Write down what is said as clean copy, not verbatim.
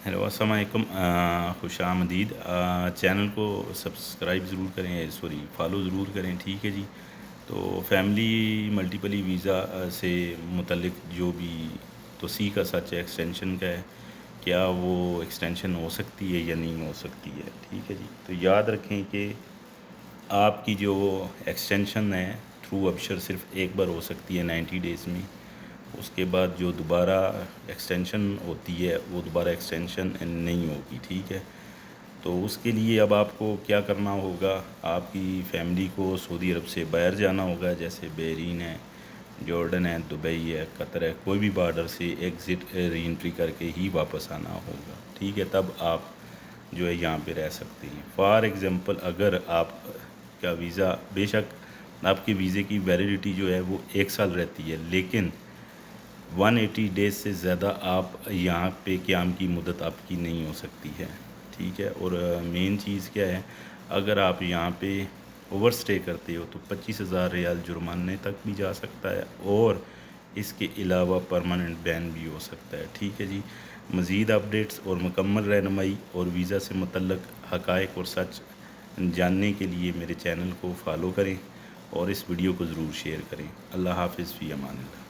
Hello السلام علیکم، خوش آمدید۔ چینل کو سبسکرائب ضرور کریں، سوری فالو ضرور کریں، ٹھیک ہے جی۔ تو فیملی ملٹیپلی ویزا سے متعلق جو بھی توسیع کا سچ ہے، ایکسٹینشن کا ہے، کیا وہ ایکسٹینشن ہو سکتی ہے یا نہیں ہو سکتی ہے، ٹھیک ہے جی۔ تو یاد رکھیں کہ آپ کی جو ایکسٹینشن ہے تھرو ابشر صرف ایک بار ہو سکتی ہے 90 ڈیز میں۔ اس کے بعد جو دوبارہ ایکسٹینشن ہوتی ہے وہ دوبارہ ایکسٹینشن نہیں ہوگی، ٹھیک ہے۔ تو اس کے لیے اب آپ کو کیا کرنا ہوگا، آپ کی فیملی کو سعودی عرب سے باہر جانا ہوگا، جیسے بحرین ہے، جارڈن ہے، دبئی ہے، قطر ہے، کوئی بھی بارڈر سے ایگزٹ ری انٹری کر کے ہی واپس آنا ہوگا، ٹھیک ہے۔ تب آپ جو ہے یہاں پہ رہ سکتے ہیں۔ فار ایگزامپل اگر آپ کا ویزا، بے شک آپ کے ویزے کی ویلیڈیٹی جو ہے وہ 1 سال رہتی ہے، لیکن 180 ڈیز سے زیادہ آپ یہاں پہ قیام کی مدت آپ کی نہیں ہو سکتی ہے، ٹھیک ہے۔ اور مین چیز کیا ہے، اگر آپ یہاں پہ اوور سٹے کرتے ہو تو 25,000 ریال جرمانے تک بھی جا سکتا ہے، اور اس کے علاوہ پرماننٹ بین بھی ہو سکتا ہے، ٹھیک ہے جی۔ مزید اپڈیٹس اور مکمل رہنمائی اور ویزا سے متعلق حقائق اور سچ جاننے کے لیے میرے چینل کو فالو کریں اور اس ویڈیو کو ضرور شیئر کریں۔ اللہ حافظ، فی امان اللہ۔